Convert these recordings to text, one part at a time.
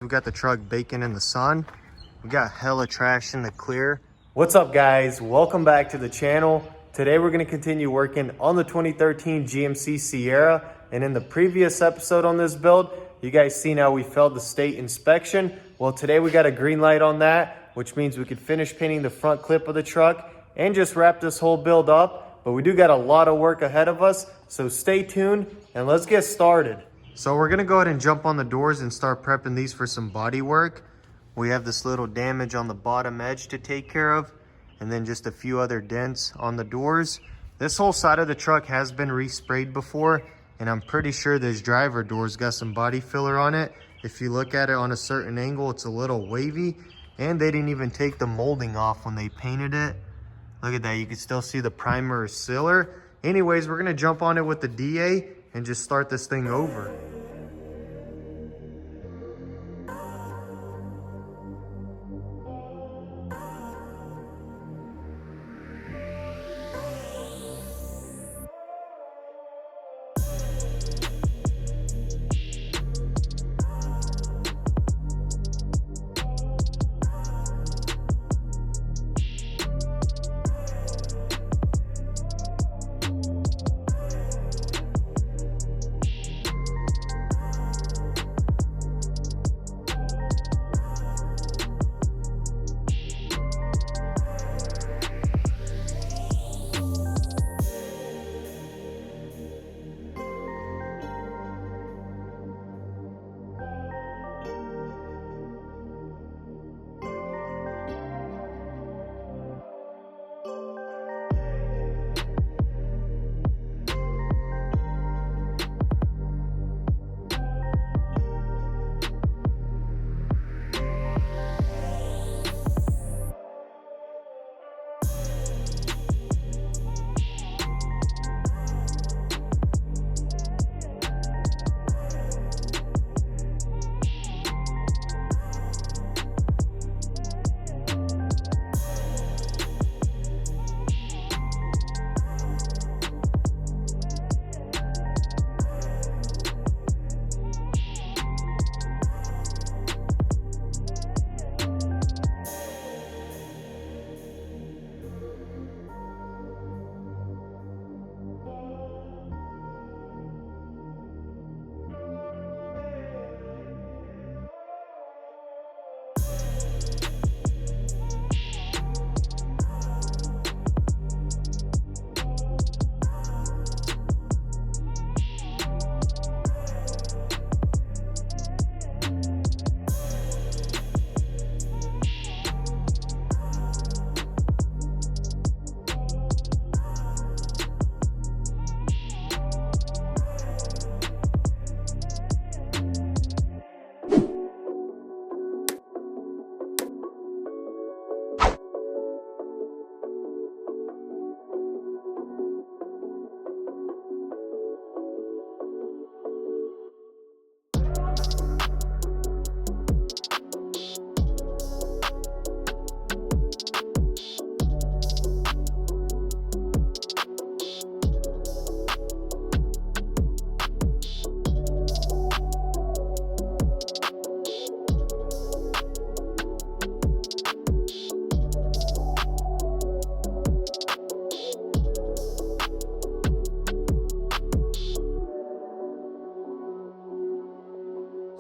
we got the truck baking in the sun. We got hella trash in the clear. What's up guys? Welcome back to the channel. Today we're gonna continue working on the 2013 GMC Sierra. And in the previous episode on this build, you guys seen how we failed the state inspection. Well, today we got a green light on that, which means we could finish painting the front clip of the truck and just wrap this whole build up. But we do got a lot of work ahead of us, so stay tuned and let's get started. So we're gonna go ahead and jump on the doors and start prepping these for some body work. We have this little damage on the bottom edge to take care of, and then just a few other dents on the doors. This whole side of the truck has been resprayed before, and I'm pretty sure this driver door's got some body filler on it. If you look at it on a certain angle, it's a little wavy, and they didn't even take the molding off when they painted it. Look at that, you can still see the primer or sealer. Anyways, we're gonna jump on it with the DA and just start this thing over.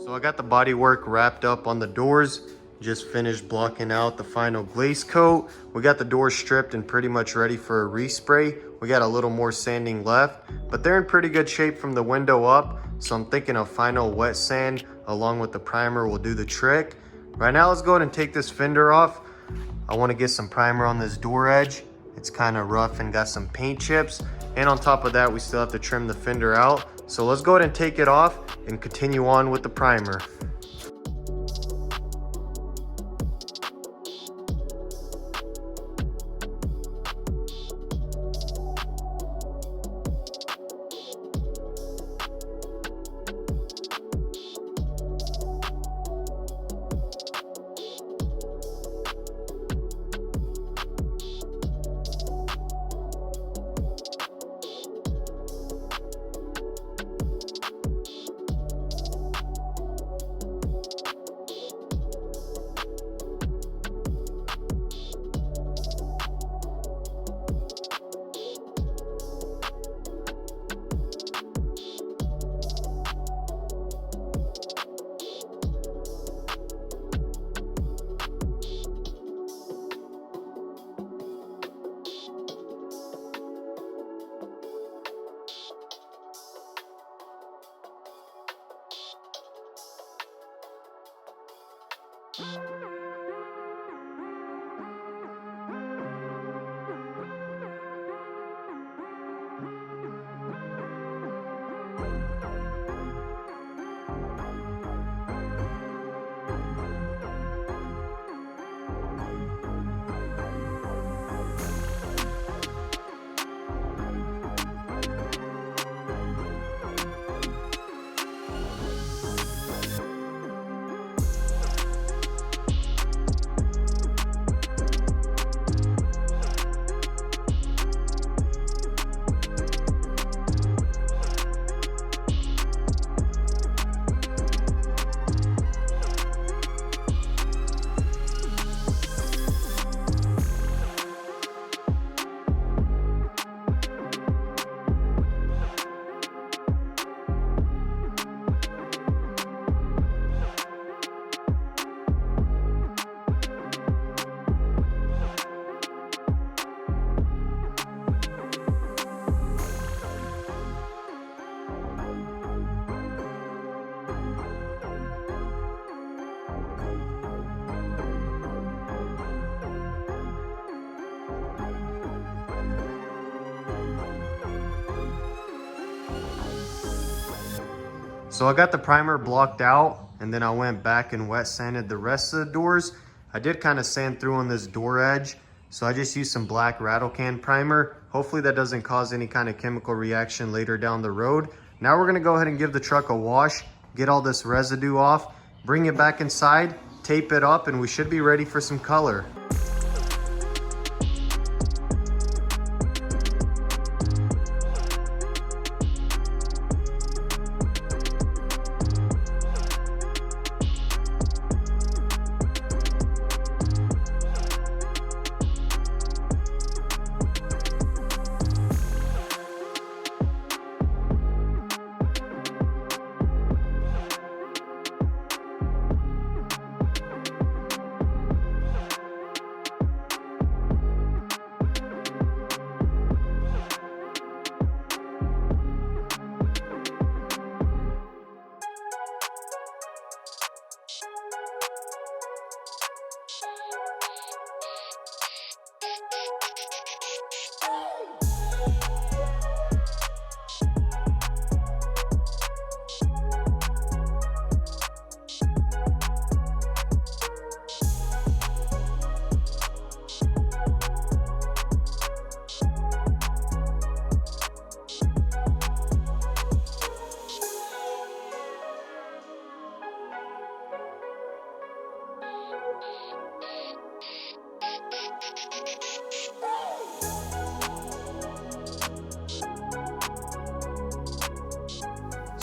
So I got the body work wrapped up on the doors, just finished blocking out the final glaze coat. We got the doors stripped and pretty much ready for a respray. We got a little more sanding left, but they're in pretty good shape from the window up. So I'm thinking a final wet sand along with the primer will do the trick. Right now, let's go ahead and take this fender off. I want to get some primer on this door edge. It's kind of rough and got some paint chips. And on top of that, we still have to trim the fender out. So let's go ahead and take it off and continue on with the primer. So I got the primer blocked out, and then I went back and wet sanded the rest of the doors. I did kind of sand through on this door edge, so I just used some black rattle can primer. Hopefully that doesn't cause any kind of chemical reaction later down the road. Now we're gonna go ahead and give the truck a wash, get all this residue off, bring it back inside, tape it up, and we should be ready for some color.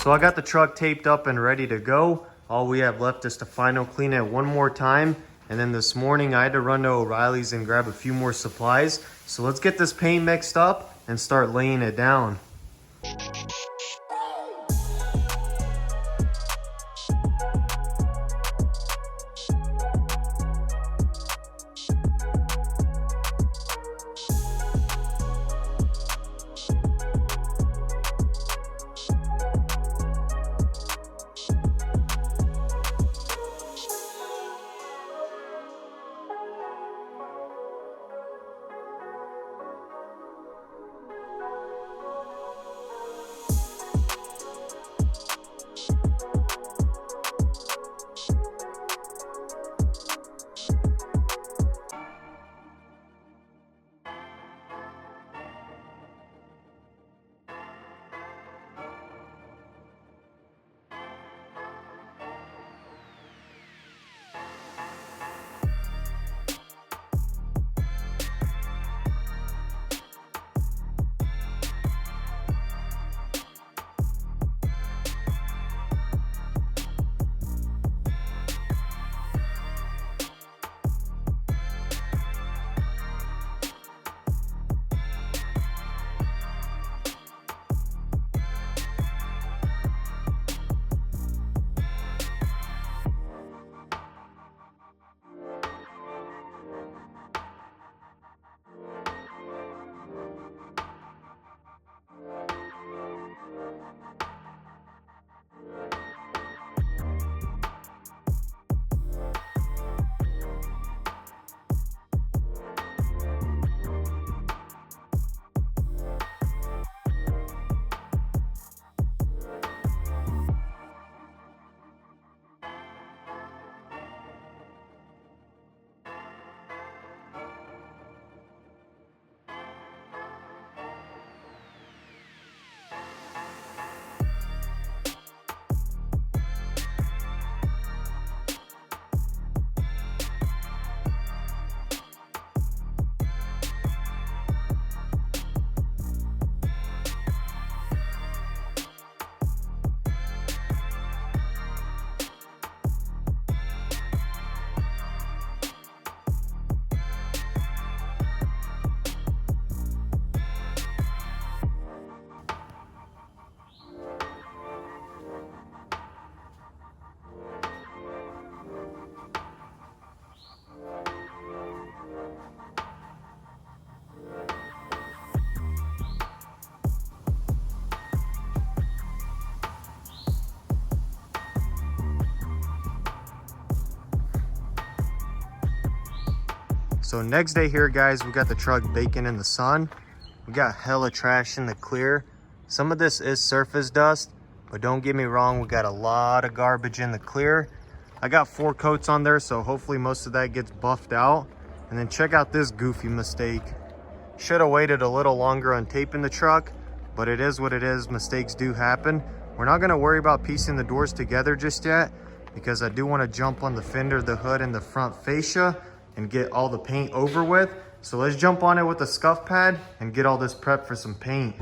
So I got the truck taped up and ready to go. All we have left is to final clean it one more time. And then this morning I had to run to O'Reilly's and grab a few more supplies. So let's get this paint mixed up and start laying it down. So next day here, guys, we got the truck baking in the sun. We got hella trash in the clear. Some of this is surface dust, but don't get me wrong, we got a lot of garbage in the clear. I got 4 coats on there, so hopefully most of that gets buffed out. And then check out this goofy mistake. Should have waited a little longer on taping the truck, but it is what it is. Mistakes do happen. We're not gonna worry about piecing the doors together just yet, because I do want to jump on the fender, the hood, and the front fascia and get all the paint over with. So let's jump on it with a scuff pad and get all this prepped for some paint.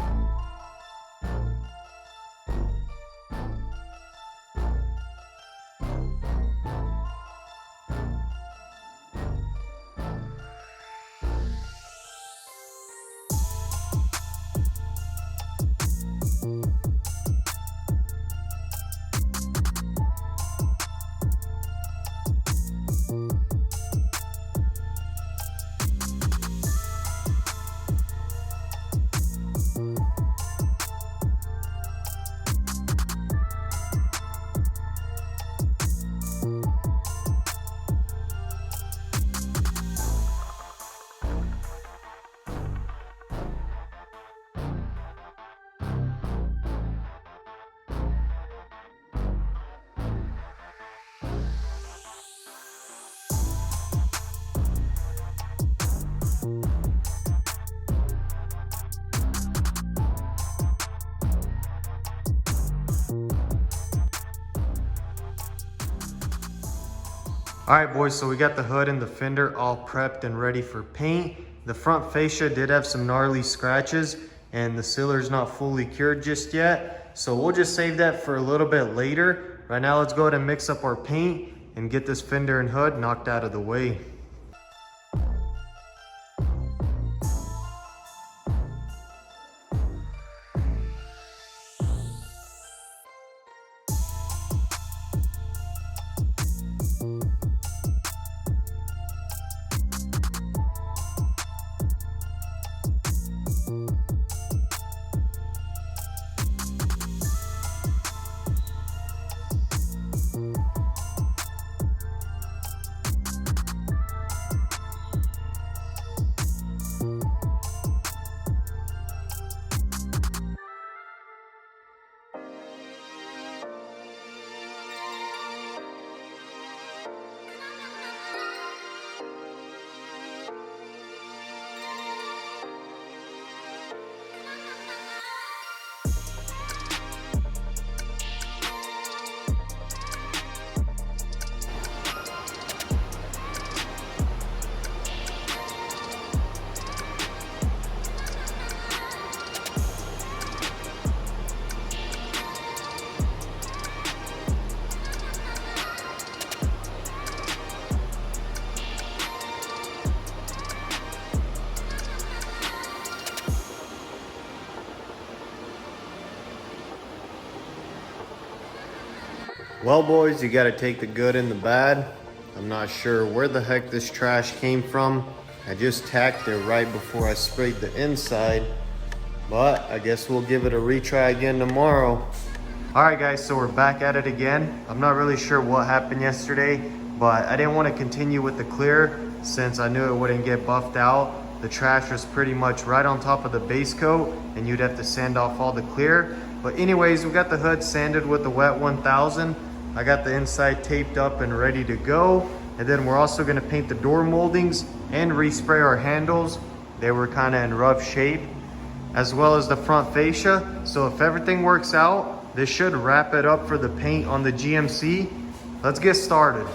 All right, boys, so we got the hood and the fender all prepped and ready for paint. The front fascia did have some gnarly scratches, and the sealer's not fully cured just yet. So we'll just save that for a little bit later. Right now, let's go ahead and mix up our paint and get this fender and hood knocked out of the way. Well, boys, you gotta take the good and the bad. I'm not sure where the heck this trash came from. I just tacked it right before I sprayed the inside, but I guess we'll give it a retry again tomorrow. All right, guys, so we're back at it again. I'm not really sure what happened yesterday, but I didn't want to continue with the clear since I knew it wouldn't get buffed out. The trash was pretty much right on top of the base coat, and you'd have to sand off all the clear. But anyways, we got the hood sanded with the wet 1000. I got the inside taped up and ready to go. And then we're also gonna paint the door moldings and respray our handles. They were kind of in rough shape, as well as the front fascia. So if everything works out, this should wrap it up for the paint on the GMC. Let's get started.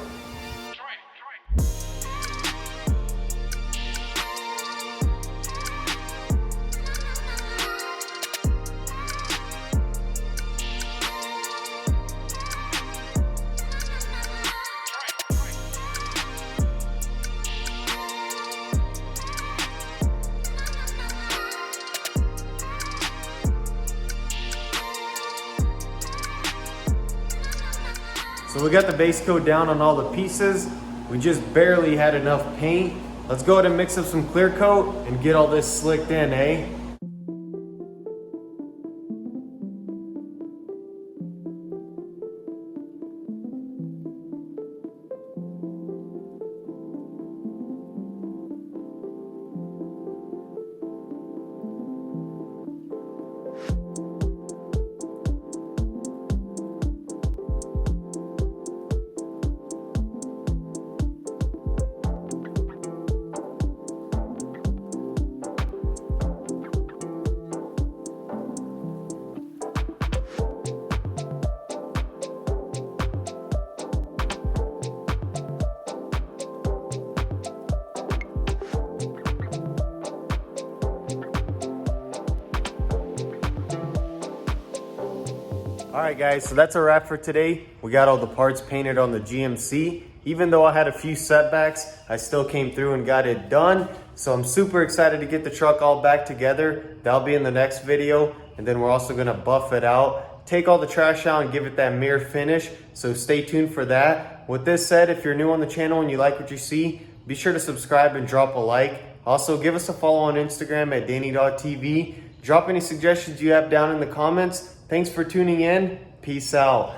So we got the base coat down on all the pieces. We just barely had enough paint. Let's go ahead and mix up some clear coat and get all this slicked in, eh? All right, guys, so that's a wrap for today. We got all the parts painted on the GMC. Even though I had a few setbacks, I still came through and got it done. So I'm super excited to get the truck all back together. That'll be in the next video. And then we're also gonna buff it out, take all the trash out and give it that mirror finish. So stay tuned for that. With this said, if you're new on the channel and you like what you see, be sure to subscribe and drop a like. Also, give us a follow on Instagram at DannyTV. Drop any suggestions you have down in the comments. Thanks for tuning in. Peace out.